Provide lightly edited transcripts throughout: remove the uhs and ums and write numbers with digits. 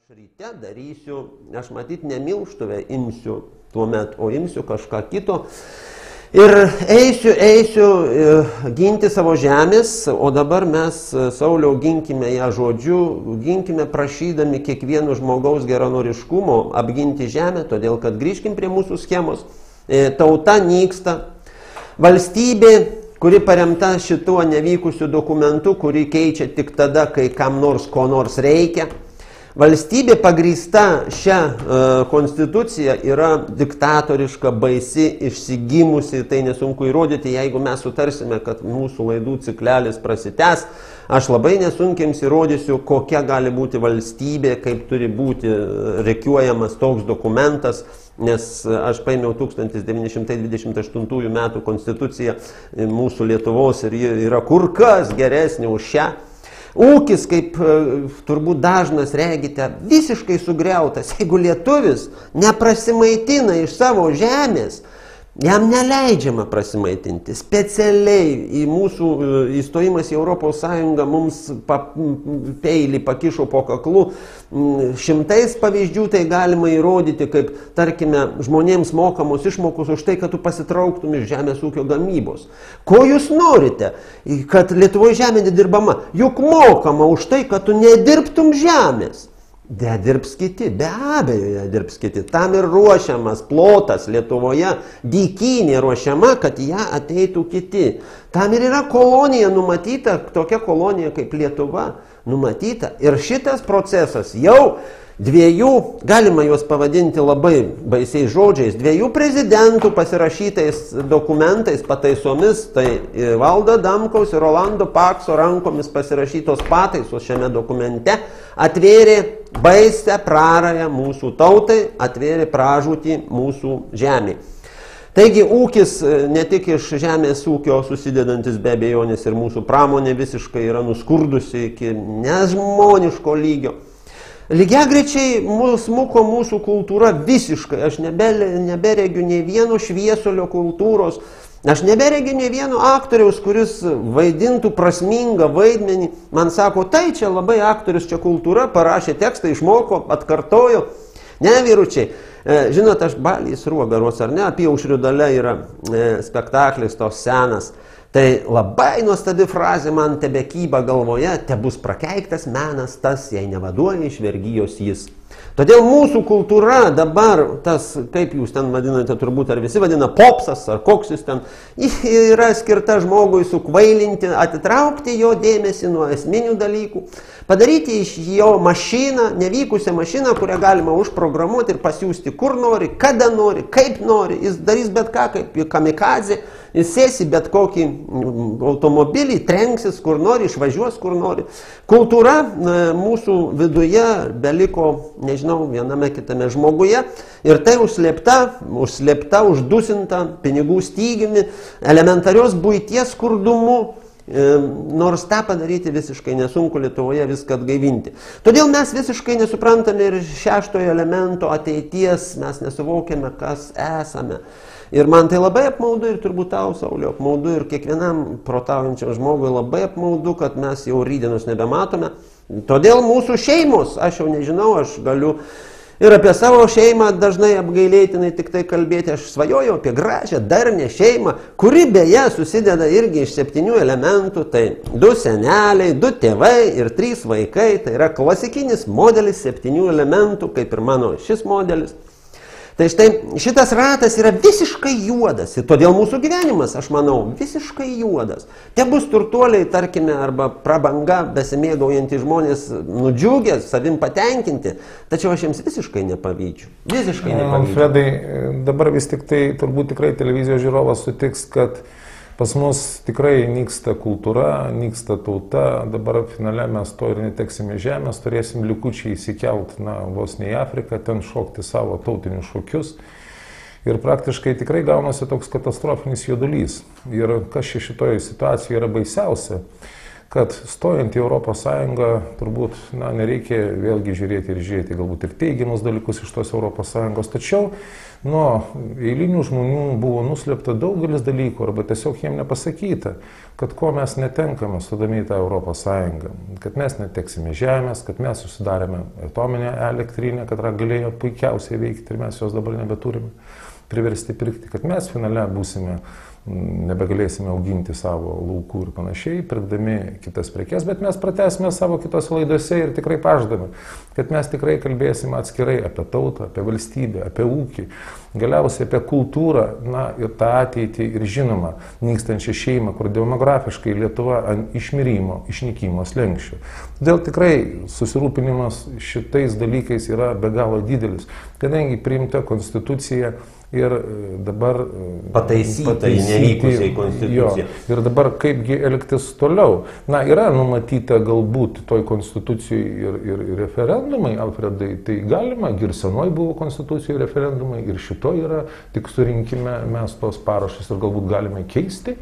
Ryte darysiu, aš matyt ne milštuvę imsiu tuomet, o imsiu kažką kito ir eisiu ginti savo žemės, o dabar mes, Sauliau, ginkime ją žodžiu, ginkime prašydami kiekvieno žmogaus geranoriškumo apginti žemę, todėl kad grįžkim prie mūsų schemos, tauta nyksta, valstybė, kuri paremta šituo nevykusiu dokumentu, kurį keičia tik tada, kai kam nors ko nors reikia. Valstybė pagrįsta šią konstituciją yra diktatoriška, baisi, išsigimusi, tai nesunku įrodyti, jeigu mes sutarsime, kad mūsų laidų ciklelis prasitęs. Aš labai nesunkiai įrodysiu, kokia gali būti valstybė, kaip turi būti rikiuojamas toks dokumentas, nes aš paėmiau 1928 metų konstituciją mūsų Lietuvos ir ji yra kur kas geresnė už šią. Ūkis, kaip turbūt dažnas regite, visiškai sugriautas. Jeigu lietuvis neprasimaitina iš savo žemės, jam neleidžiama prasimaitinti. Specialiai į mūsų įstojimas į Europos Sąjungą mums peilį pakišo po kaklu. Šimtais pavyzdžių tai galima įrodyti, kaip, tarkime, žmonėms mokamos išmokos už tai, kad tu pasitrauktum iš žemės ūkio gamybos. Ko jūs norite, kad Lietuvoje žemė nedirbama? Juk mokama už tai, kad tu nedirbtum žemės. Dirbs kiti, be abejo, dirbs kiti. Tam ir ruošiamas plotas Lietuvoje, dykynė ruošiama, kad ją ateitų kiti. Tam ir yra kolonija numatyta, tokia kolonija kaip Lietuva numatyta. Ir šitas procesas jau dviejų, galima juos pavadinti labai baisiais žodžiais, dviejų prezidentų pasirašytais dokumentais, pataisomis, tai Valdo Adamkaus ir Rolando Pakso rankomis pasirašytos pataisos šiame dokumente, atvėrė baisę prarąją mūsų tautai, atvėrė pražūtį mūsų žemė. Taigi ūkis ne tik iš žemės ūkio susidedantis be abejonės ir mūsų pramonė visiškai yra nuskurdusi iki nežmoniško lygio. Lygiagrečiai smuko mūsų kultūra visiškai, aš neberegiu nei vieno šviesulio kultūros, aš neberegiu nei vieno aktoriaus, kuris vaidintų prasmingą vaidmenį. Man sako, tai čia labai aktorius, čia kultūra, parašė tekstą, išmoko, atkartojo. Ne, vyručiai, žinot, aš Balys Sruogaros, ar ne, Apyaušrių dalia yra spektaklis tos senas. Tai labai nuostabi frazė man tebekyba galvoje, tebus prakeiktas menas tas, jei nevaduoja iš vergijos jis. Todėl mūsų kultūra dabar, tas, kaip jūs ten vadinate, turbūt ar visi vadina popsas, ar koks jūs ten, yra skirta žmogui sukvailinti, atitraukti jo dėmesį nuo esminių dalykų, padaryti iš jo mašiną, nevykusią mašiną, kurią galima užprogramuoti ir pasiūsti kur nori, kada nori, kaip nori, jis darys bet ką, kaip kamikadzė, jis sėsi bet kokį automobilį, trenksis kur nori, išvažiuos kur nori. Kultūra mūsų viduje beliko, nežinau, viename kitame žmoguje ir tai užslėpta, uždusinta pinigų stygiumi, elementarios buities skurdumu, nors tą padaryti visiškai nesunku Lietuvoje viską atgaivinti. Todėl mes visiškai nesuprantame ir šeštojo elemento ateities, mes nesuvokiame, kas esame. Ir man tai labai apmaudu ir turbūt tau, Sauliau, apmaudu ir kiekvienam protaujančiam žmogui labai apmaudu, kad mes jau rytdienos nebematome. Todėl mūsų šeimos, aš jau nežinau, aš galiu ir apie savo šeimą dažnai apgailėtinai tik tai kalbėti. Aš svajoju apie gražią, darnią šeimą, kuri beje susideda irgi iš 7 elementų. Tai 2 seneliai, 2 tėvai ir 3 vaikai. Tai yra klasikinis modelis 7 elementų, kaip ir mano šis modelis. Tai štai šitas ratas yra visiškai juodas ir todėl mūsų gyvenimas, aš manau, visiškai juodas. Te bus turtuoliai, tarkime, arba prabanga besimėgaujantys žmonės nudžiugę, savim patenkinti, tačiau aš jiems visiškai nepavydžiu. Visiškai nepavydžiu. Alfredai, dabar vis tik tai, turbūt tikrai televizijos žiūrovas sutiks, kad pas mus tikrai nyksta kultūra, nyksta tauta, dabar finale mes to ir neteksime žemės, turėsim likučiai įsikelt, vos ne į Afriką, ten šokti savo tautinius šokius. Ir praktiškai tikrai gaunasi toks katastrofinis juodulys. Ir kas šitoje situacijoje yra baisiausia, kad stojant į ES turbūt nereikia vėlgi žiūrėti galbūt ir teigiamus dalykus iš tos ES, tačiau nuo eilinių žmonių buvo nuslėpta daugelis dalykų arba tiesiog jiem nepasakyta, kad ko mes netenkame stodami į tą ES, kad mes neteksime žemės, kad mes susidarėme atominę elektrinę, kad galėjo puikiausiai veikti ir mes jos dabar nebeturime priversti pirkti, kad mes finale nebegalėsime auginti savo laukų ir panašiai, pirkdami kitas prekes, bet mes pratęsime savo kitose laidose ir tikrai pažadame, kad mes tikrai kalbėsime atskirai apie tautą, apie valstybę, apie ūkį, galiausiai apie kultūrą, ir tą ateitį ir žinoma, nykstančią šeimą, kur demografiškai Lietuva ant išmirimo, išnykimo slenksčio. Todėl tikrai susirūpinimas šitais dalykais yra be galo didelis, kadangi priimta konstitucija ir dabar pataisyta į nevykusiai konstituciją. Ir dabar kaipgi elgtis toliau. Yra numatyta galbūt toj konstitucijai ir referendumai, Alfredai, tai galima, ir senoj buvo konstitucijai referendumai, ir šito yra, tik surinkime mes tos parašus ir galbūt galime keisti.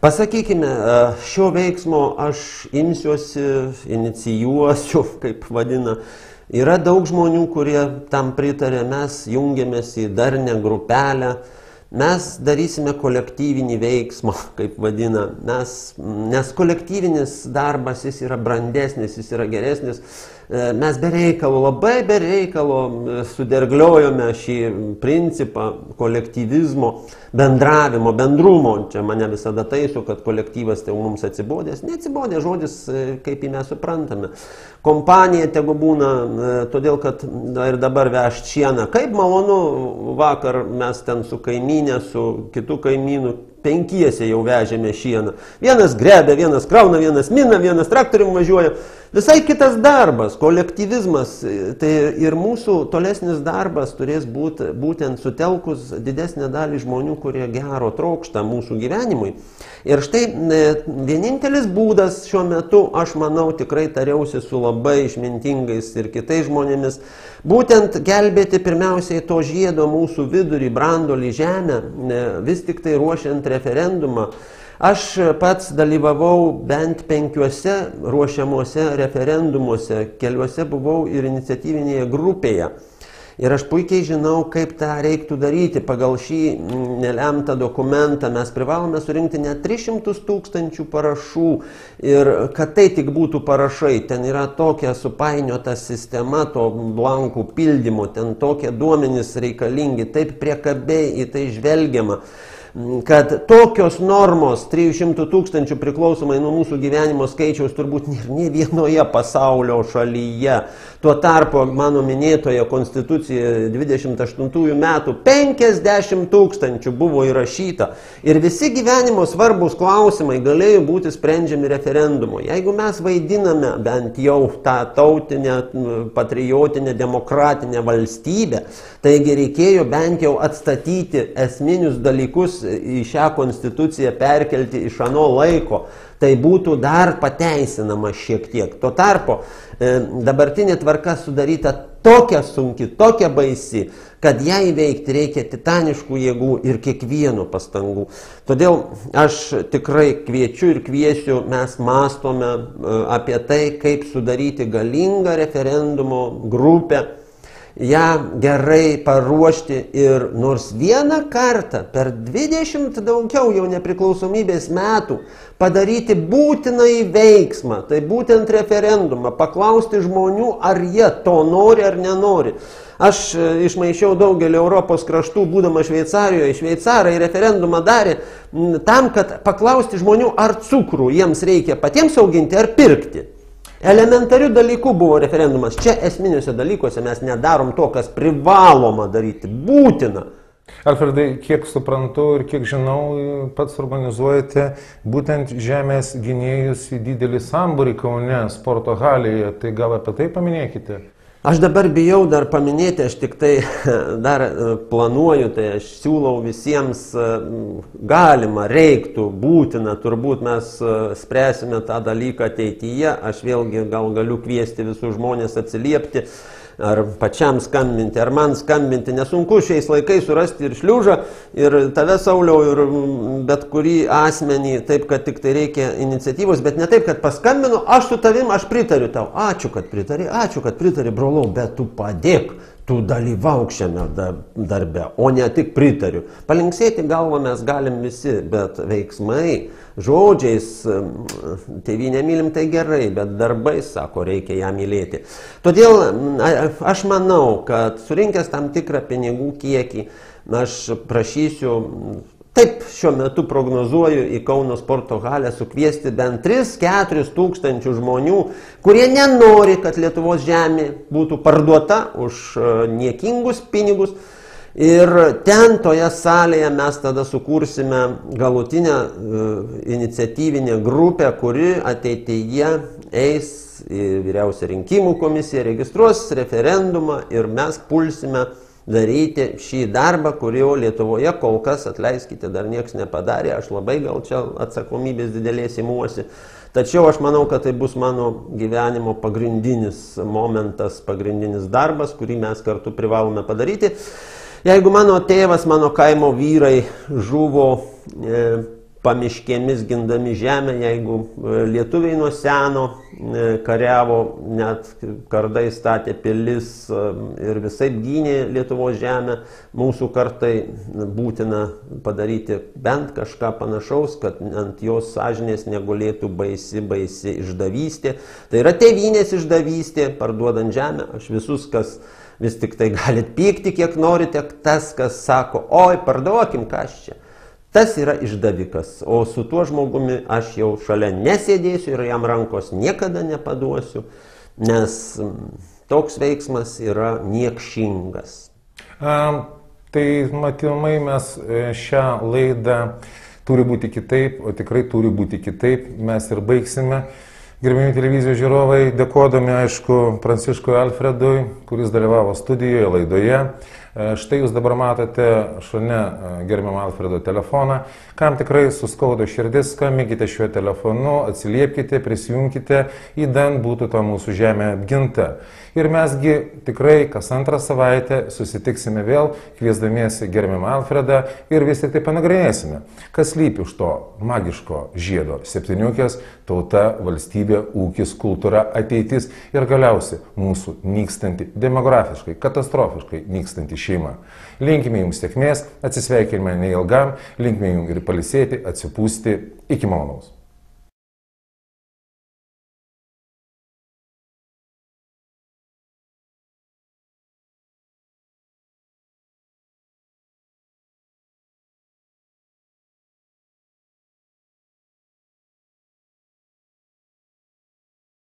Pasakykime, šio veiksmo aš imsiuosi, inicijuosiu, kaip vadina. Yra daug žmonių, kurie tam pritarė, mes jungiamės į darnią grupelę, mes darysime kolektyvinį veiksmą, kaip vadina, nes kolektyvinis darbas jis yra brandesnis, jis yra geresnis. Mes be reikalo, labai be reikalo sudergliojome šį principą kolektyvizmo, bendravimo, bendrumo. Čia mane visada taiso, kad kolektyvas tai mums atsibodęs. Neatsibodė žodis, kaip jį mes suprantame. Kompanija tegu būna, todėl kad ir dabar vežt šieną. Kaip malonu, vakar mes ten su kaimynė, su kitu kaimynu, 5 jau vežėme šieną. Vienas grebia, vienas krauna, vienas mina, vienas traktorium važiuoja. Visai kitas darbas, kolektyvizmas, tai ir mūsų tolesnis darbas turės būti būtent sutelkus didesnę dalį žmonių, kurie gero trokšta mūsų gyvenimui. Ir štai vienintelis būdas šiuo metu, aš manau, tikrai tariausi su labai išmintingais ir kitais žmonėmis, būtent gelbėti pirmiausiai to žiedo mūsų vidurį, brandolį, žemę, vis tik tai ruošiant referendumą. Aš pats dalyvavau bent 5 ruošiamuose referendumuose, keliuose buvau ir iniciatyvinėje grupėje. Ir aš puikiai žinau, kaip tą reiktų daryti. Pagal šį nelemtą dokumentą mes privalome surinkti net 300 000 parašų. Ir kad tai tik būtų parašai, ten yra tokia supainiota sistema to blankų pildymo, ten tokie duomenys reikalingi, taip priekabiai į tai žvelgiama, kad tokios normos 300 000 priklausomai nuo mūsų gyvenimo skaičiaus turbūt nėra nė vienoje pasaulio šalyje. Tuo tarpu mano minėtoje konstitucijoje 28 metų 50 000 buvo įrašyta ir visi gyvenimo svarbus klausimai galėjo būti sprendžiami referendumu. Jeigu mes vaidiname bent jau tą tautinę, patriotinę, demokratinę valstybę, taigi reikėjo bent jau atstatyti esminius dalykus į šią konstituciją, perkelti iš ano laiko. Tai būtų dar pateisinama šiek tiek. Tuo tarpu dabartinė tvarka sudaryta tokia sunki, tokia baisi, kad ją įveikti reikia titaniškų jėgų ir kiekvieno pastangų. Todėl aš tikrai kviečiu ir kviesiu, mes mąstome apie tai, kaip sudaryti galingą referendumo grupę, ją gerai paruošti ir nors vieną kartą per 20 daugiau jau nepriklausomybės metų padaryti būtinai veiksmą, tai būtent referendumą, paklausti žmonių, ar jie to nori ar nenori. Aš išmaišiau daugelį Europos kraštų, būdama Šveicarijoje. Šveicarai referendumą darė tam, kad paklausti žmonių, ar cukrų jiems reikia patiems auginti ar pirkti. Elementarių dalykų buvo referendumas. Čia esminiuose dalykuose mes nedarom to, kas privaloma daryti, būtina. Alfredai, kiek suprantu ir kiek žinau, pats organizuojate būtent žemės gynėjus į didelį sambūrį Kaune, sporto halėje. Tai gal apie tai paminėkite? Aš dabar bijau dar paminėti, aš tik tai dar planuoju, tai aš siūlau visiems galima, reiktų, būtina, turbūt mes spręsime tą dalyką ateityje, aš vėlgi gal galiu kviesti visus žmonės atsiliepti, ar pačiam skambinti, ar man skambinti, nesunku šiais laikais surasti ir šliužą, ir tave, Sauliau, ir bet kurį asmenį, taip, kad tik tai reikia iniciatyvos, bet ne taip, kad paskambinu, aš su tavim, aš pritariu tau, ačiū, kad pritari, brolau, bet tu padėk, tu dalyvauk šiame darbe, o ne tik pritariu. Palinksėti galvą mes galim visi, bet veiksmai, žodžiais, tėvynę mylim tai gerai, bet darbais, sako, reikia ją mylėti. Todėl aš manau, kad surinkęs tam tikrą pinigų kiekį, aš prašysiu, taip šiuo metu prognozuoju į Kauno sporto halę sukviesti bent 3-4 tūkstančių žmonių, kurie nenori, kad Lietuvos žemė būtų parduota už niekingus pinigus. Ir ten toje salėje mes tada sukursime galutinę iniciatyvinę grupę, kuri ateityje eis į Vyriausią rinkimų komisiją, registruos referendumą ir mes pulsime daryti šį darbą, kurio Lietuvoje kol kas, atleiskite, dar nieks nepadarė, aš labai gal čia atsakomybės didelės imuosi. Tačiau aš manau, kad tai bus mano gyvenimo pagrindinis momentas, pagrindinis darbas, kurį mes kartu privalome padaryti. Jeigu mano tėvas, mano kaimo vyrai žuvo pamiškėmis gindami žemę, jeigu lietuviai nuo seno kariavo, net kardai statė pilis ir visaip gynė Lietuvos žemę, mūsų kartai būtina padaryti bent kažką panašaus, kad ant jos sąžinės negulėtų baisi išdavystė. Tai yra tėvynės išdavystė, parduodant žemę. Aš visus, kas vis tik tai galit pykti, kiek norite, tas, kas sako, oi, parduokim, kas čia. Tas yra išdavikas, o su tuo žmogumi aš jau šalia nesėdėsiu ir jam rankos niekada nepaduosiu, nes toks veiksmas yra niekšingas. Tai matomai mes šią laidą turi būti kitaip, o tikrai turi būti kitaip, mes ir baigsime. Gerbimi televizijos žiūrovai, dėkodami, aišku, Pranciškui Alfredui, kuris dalyvavo studijoje, laidoje. Štai jūs dabar matote šalia gerbiamą Alfredo telefoną. Kam tikrai suskaudo širdis, skambinkite šiuo telefonu, atsiliepkite, prisijungkite, įdant būtų ta mūsų žemė apginta. Ir mesgi tikrai kas antrą savaitę susitiksime vėl, kviesdamiesi gerbiamą Alfredą ir vis tik tai panagrinėsime, kas slypi už to magiško žiedo septyniukės, tauta, valstybė, ūkis, kultūra, ateitis ir galiausiai mūsų nykstanti, demografiškai, katastrofiškai nykstanti šeima. Linkime jums sėkmės, atsisveikinime neilgam, linkime jums ir pailsėti, atsipūsti, iki malonaus.